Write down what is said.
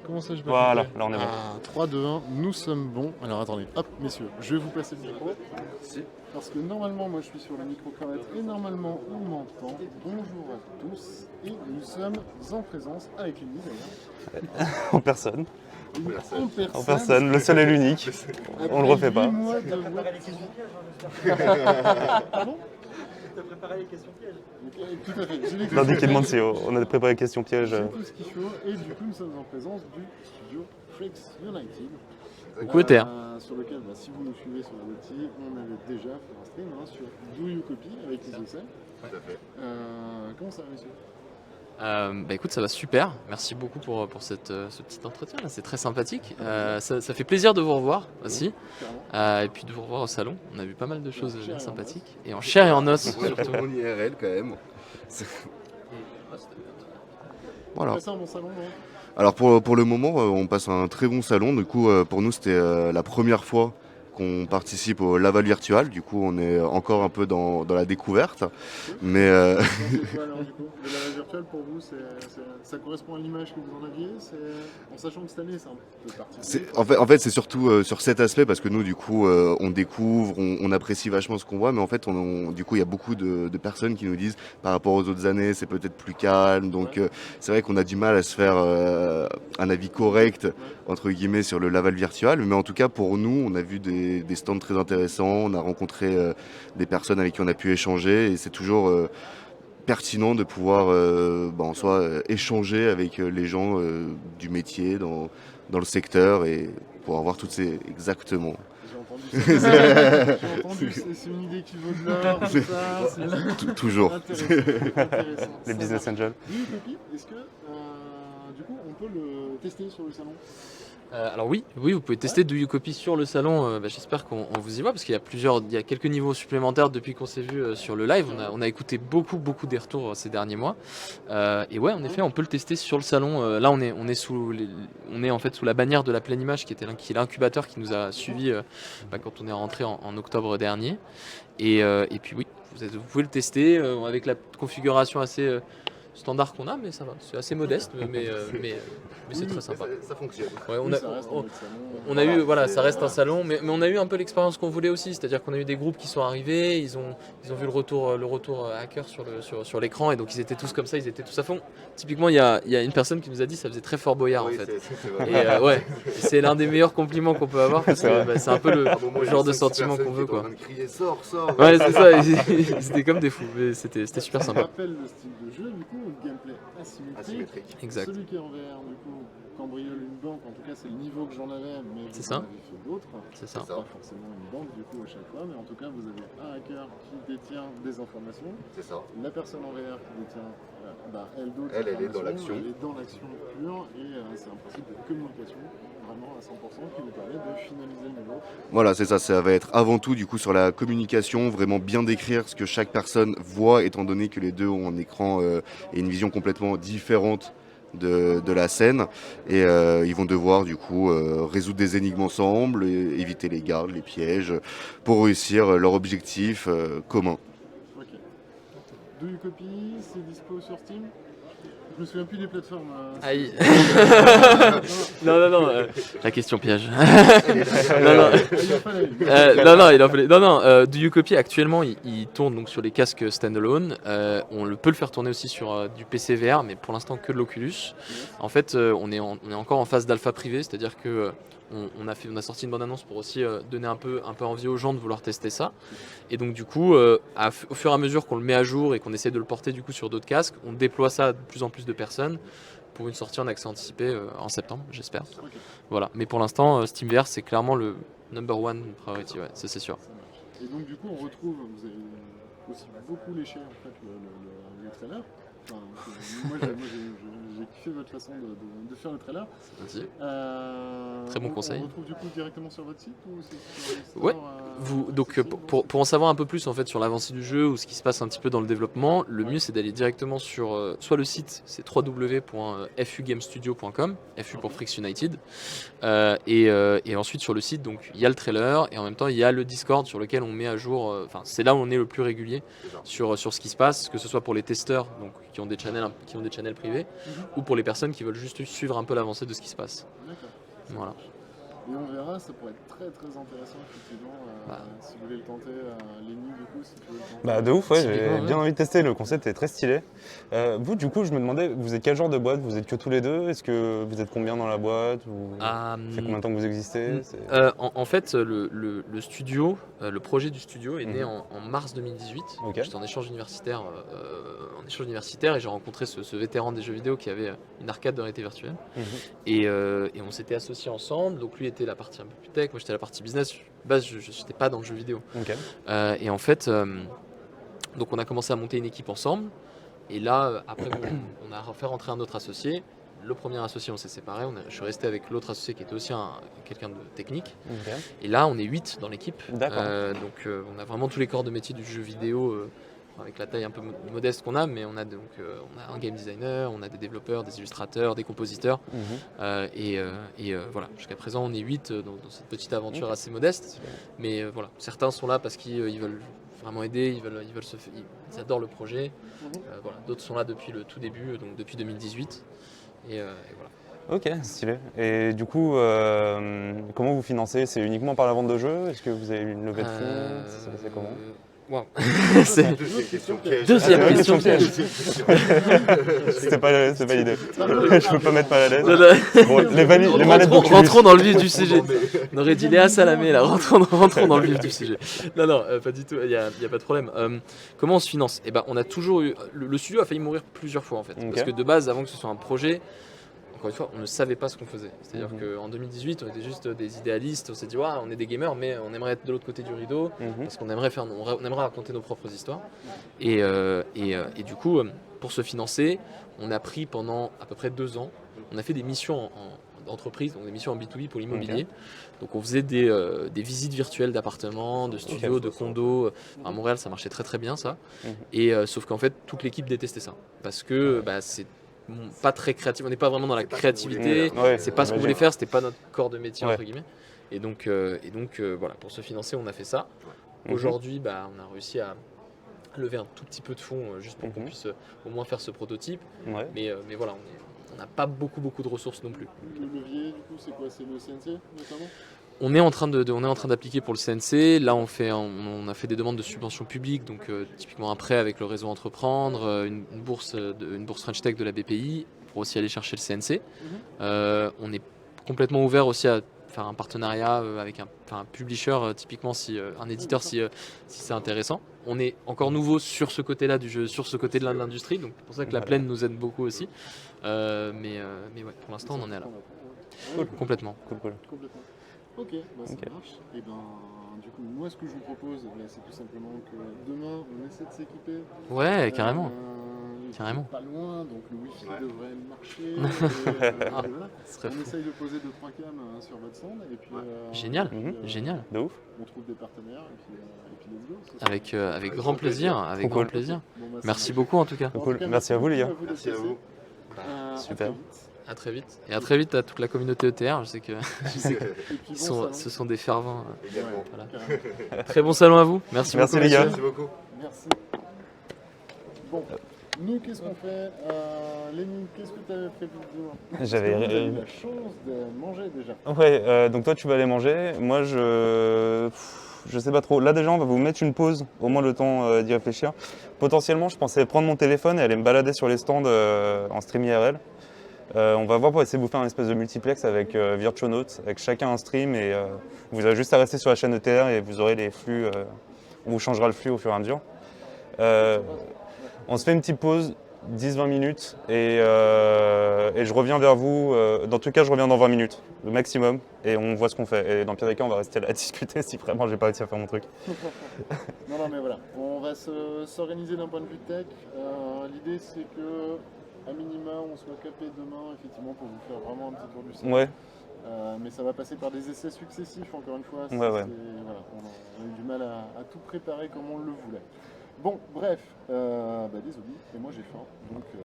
Comment ça, je vais Voilà, couper là on est bon. 3, 2, 1, nous sommes bons. Alors attendez, hop, messieurs, je vais vous passer le micro. Parce que normalement, moi je suis sur la micro-cravate et normalement on m'entend. Bonjour à tous. Et nous sommes en présence avec une d'ailleurs. En personne. En En personne, le seul et l'unique. On le refait pas. Mois de web TV. Pardon. Tu as préparé les questions pièges. Tout à fait. J'ai les L'indiqué questions de Mancio, on a préparé les questions pièges. J'ai tout ce qu'il faut et du coup nous sommes en présence du studio Freaks United. Coucou Ether. Sur lequel, si vous nous suivez sur la website, on avait déjà fait un stream sur Do You Copy avec Isocel. Tout à fait. Comment ça va, monsieur? Écoute, ça va super. Merci beaucoup pour ce petit entretien là, c'est très sympathique. Ça fait plaisir de vous revoir aussi. Et puis de vous revoir au salon. On a vu pas mal de choses bien sympathiques. Et en chair et en os surtout. On IRL quand même. Voilà. C'est un bon salon, non? Alors pour le moment, on passe un très bon salon. Du coup, pour nous, c'était la première fois qu'on participe au Laval Virtual. Du coup, on est encore un peu dans la découverte. Mais C'est quoi alors du coup? Le Laval virtuel pour vous, ça correspond à l'image que vous en aviez? En sachant que cette année, c'est un peu particulier. en fait, c'est surtout sur cet aspect parce que nous, du coup, on découvre, on apprécie vachement ce qu'on voit, mais en fait, du coup, il y a beaucoup de personnes qui nous disent, par rapport aux autres années, c'est peut-être plus calme. Donc, c'est vrai qu'on a du mal à se faire un avis correct entre guillemets sur le Laval Virtual. Mais en tout cas, pour nous, on a vu des stands très intéressants. On a rencontré des personnes avec qui on a pu échanger, et c'est toujours pertinent de pouvoir en soi échanger avec les gens du métier dans le secteur et pouvoir voir toutes ces exactement. J'ai entendu, c'est une idée qui vaut de l'or, tout ça. Toujours. Intéressant. Les business angels. Do You Copy, est-ce que du coup on peut le tester sur le salon? Alors oui, vous pouvez tester Do You Copy sur le salon. J'espère qu'on vous y voit parce qu'il y a quelques niveaux supplémentaires depuis qu'on s'est vu sur le live. On a écouté beaucoup des retours ces derniers mois. Et ouais, en effet, on peut le tester sur le salon. Là, on est en fait sous la bannière de la Pleine Image, qui est l'incubateur qui nous a suivis quand on est rentré en octobre dernier. Et puis oui, vous pouvez le tester avec la configuration assez standard qu'on a, mais ça va, c'est assez modeste, mais c'est très sympa. Ça fonctionne. Ouais, On a eu, ça reste un salon, mais on a eu un peu l'expérience qu'on voulait aussi, c'est-à-dire qu'on a eu des groupes qui sont arrivés, ils ont vu le retour hacker sur l'écran, et donc ils étaient tous comme ça, ils étaient tous à fond. Typiquement, il y a une personne qui nous a dit que ça faisait très Fort Boyard en fait. Et c'est l'un des meilleurs compliments qu'on peut avoir, parce que c'est un peu le genre de sentiment qu'on veut, quoi. Crier, sors. Ouais, c'est ça, ils étaient comme des fous, mais c'était super Ça sympa. rappelle le style de jeu, du coup, le gameplay asymétrique. Exact. Celui qui est en VR, du coup, cambriole une banque, en tout cas c'est le niveau que j'en avais, mais C'est vous ça. en avez fait d'autres. C'est ça. Pas forcément une banque du coup à chaque fois, mais en tout cas vous avez un hacker qui détient des informations, C'est ça. la personne en VR qui détient elle d'autres Elle est informations, dans l'action. elle est dans l'action pure, et c'est un principe de communication vraiment à 100% qui nous permet de finaliser le niveau. Voilà, c'est ça. Ça va être avant tout du coup sur la communication, vraiment bien décrire ce que chaque personne voit, étant donné que les deux ont un écran et une vision complètement différente de la scène, et ils vont devoir du coup résoudre des énigmes ensemble, et éviter les gardes, les pièges, pour réussir leur objectif commun. Ok. Do You Copy, c'est dispo sur Steam? Je me souviens plus des plateformes. Aïe. Non, la question piège. Il en fallait. Do You Copy actuellement, il tourne donc sur les casques standalone. On peut le faire tourner aussi sur du PC VR, mais pour l'instant que de l'Oculus. En fait, on est encore en phase d'alpha privée, c'est-à-dire que on a sorti une bande-annonce pour aussi donner un peu envie aux gens de vouloir tester ça. Et donc du coup, au fur et à mesure qu'on le met à jour et qu'on essaie de le porter du coup sur d'autres casques, on déploie ça à de plus en plus de personnes pour une sortie en accès anticipé en septembre, j'espère. Okay. Voilà. Mais pour l'instant, SteamVR c'est clairement le number one priority, ouais, ça c'est sûr. Et donc du coup, on retrouve, vous avez aussi beaucoup léché en fait le trailer. Enfin, moi j'ai kiffé votre façon de faire le trailer. Merci. Très bon conseil. On retrouve du coup directement sur votre site ou c'est sur le store, Ouais. Donc pour en savoir un peu plus en fait sur l'avancée du jeu ou ce qui se passe un petit peu dans le développement, le mieux c'est d'aller directement sur soit le site, c'est www.fugamestudio.com, FU pour Freaks United, et ensuite sur le site donc il y a le trailer et en même temps il y a le Discord sur lequel on met à jour. Enfin c'est là où on est le plus régulier sur ce qui se passe, que ce soit pour les testeurs donc qui ont des channels privés ou pour les personnes qui veulent juste suivre un peu l'avancée de ce qui se passe. D'accord. Voilà. Et on verra, ça pourrait être très très intéressant effectivement, si vous voulez le tenter, Lenny du coup, si tu veux le tenter. Bah de ouf, ouais, j'ai Typiquement, bien envie de tester, le concept est très stylé. Vous du coup je me demandais, vous êtes quel genre de boîte? Vous êtes que tous les deux? Est-ce que vous êtes combien dans la boîte? Ou... Ça fait combien de temps que vous existez? En fait, le studio, le projet du studio est né en mars 2018. Ok. J'étais en échange universitaire, et j'ai rencontré ce vétéran des jeux vidéo qui avait une arcade de réalité virtuelle. Et on s'était associés ensemble. Donc lui était la partie un peu plus tech, moi j'étais la partie business. De base, je n'étais pas dans le jeu vidéo. Ok. Et en fait, donc on a commencé à monter une équipe ensemble. Et là, après, on a fait rentrer un autre associé. Le premier associé, on s'est séparés. Je suis resté avec l'autre associé qui était aussi quelqu'un de technique. Ok. Et là, on est 8 dans l'équipe. D'accord. Donc, on a vraiment tous les corps de métier du jeu vidéo, avec la taille un peu modeste qu'on a, mais on a un game designer, on a des développeurs, des illustrateurs, des compositeurs. Voilà, jusqu'à présent, on est 8 dans cette petite aventure assez modeste. Mais voilà, certains sont là parce qu'ils veulent vraiment aider, ils adorent le projet. Voilà. D'autres sont là depuis le tout début, donc depuis 2018. Et voilà. Ok, stylé. Et du coup, comment vous financez? C'est uniquement par la vente de jeux? Est-ce que vous avez une levée de fonds? Ça s'est passé comment? Wow. Deuxième question piège. Deuxième question piège. C'était pas l'idée. Je peux pas mettre mal à l'aise. Bon, les manettes de Rentrons dans le vif du sujet. On aurait dit Léa Salamé là, rentrons dans le vif du sujet. Non, pas du tout, il n'y a pas de problème. Comment on se finance? Eh ben, on a toujours eu. Le studio a failli mourir plusieurs fois en fait. Ok. Parce que de base, avant que ce soit un projet, encore une fois, on ne savait pas ce qu'on faisait. C'est-à-dire qu'en 2018, on était juste des idéalistes, on s'est dit, on est des gamers, mais on aimerait être de l'autre côté du rideau, parce qu'on aimerait raconter nos propres histoires. Et du coup, pour se financer, on a pris pendant à peu près 2 ans, on a fait des missions d'entreprise, donc des missions en B2B pour l'immobilier. Donc on faisait des visites virtuelles d'appartements, de studios, de condos. À Montréal, ça marchait très très bien ça. Et sauf qu'en fait, toute l'équipe détestait ça, parce que c'est pas très créatif, on n'est pas vraiment dans la créativité, c'est pas ce qu'on voulait faire, c'était pas notre corps de métier entre guillemets. Et donc voilà, pour se financer, on a fait ça. Aujourd'hui, on a réussi à lever un tout petit peu de fonds juste pour qu'on puisse au moins faire ce prototype. Mais voilà, on n'a pas beaucoup de ressources non plus. Le levier, du coup, c'est quoi? C'est le CNC notamment? On est en train d'appliquer pour le CNC. Là, on a fait des demandes de subventions publiques, donc typiquement un prêt avec le réseau Entreprendre, une bourse French Tech de la BPI pour aussi aller chercher le CNC. On est complètement ouvert aussi à faire un partenariat avec un publisher, typiquement un éditeur si c'est intéressant. On est encore nouveau sur ce côté-là du jeu, sur ce côté de l'industrie, donc c'est pour ça que la plaine nous aide beaucoup aussi. Mais ouais, pour l'instant, on en est là. Complètement. Cool. Complètement. Ok, ça marche. Et du coup, moi, ce que je vous propose, c'est tout simplement que demain, on essaie de s'équiper. Ouais, carrément. Carrément. Pas loin, donc le wifi devrait marcher. Voilà. On essaye de poser 2-3 cams sur votre stand. Et puis, génial. De ouf. On trouve des partenaires et puis let's go. Avec grand plaisir. Avec grand plaisir. Merci beaucoup en tout cas. Cool. Merci à vous les gars. Merci à vous. Super. À très vite. Et à très vite à toute la communauté ETR. Je sais que ce sont des fervents. Voilà. Très bon salon à vous. Merci beaucoup. Les gars. Merci beaucoup. Merci. Bon, nous, qu'est-ce qu'on fait? Lenny, qu'est-ce que tu avais prévu de dire? J'avais eu la chance de manger déjà. Ouais, donc toi tu vas aller manger. Moi je sais pas trop. Là déjà on va vous mettre une pause, au moins le temps d'y réfléchir. Potentiellement je pensais prendre mon téléphone et aller me balader sur les stands en stream IRL. On va voir pour essayer de vous faire un espèce de multiplex avec Virtuonaut, avec chacun un stream et vous avez juste à rester sur la chaîne ETR et vous aurez les flux, on vous changera le flux au fur et à mesure. On se fait une petite pause, 10-20 minutes et je reviens vers vous. Dans tout cas, je reviens dans 20 minutes, le maximum, et on voit ce qu'on fait. Et dans le pire des cas, on va rester là à discuter si vraiment j'ai pas réussi à faire mon truc. Non, mais voilà, on va s'organiser d'un point de vue tech. L'idée, c'est que à minima, on soit capé demain, effectivement, pour vous faire vraiment un petit tour du salon. Ouais. Mais ça va passer par des essais successifs, encore une fois. Ouais. Voilà, on a eu du mal à tout préparer comme on le voulait. Bon, bref, désolé, et moi j'ai faim, donc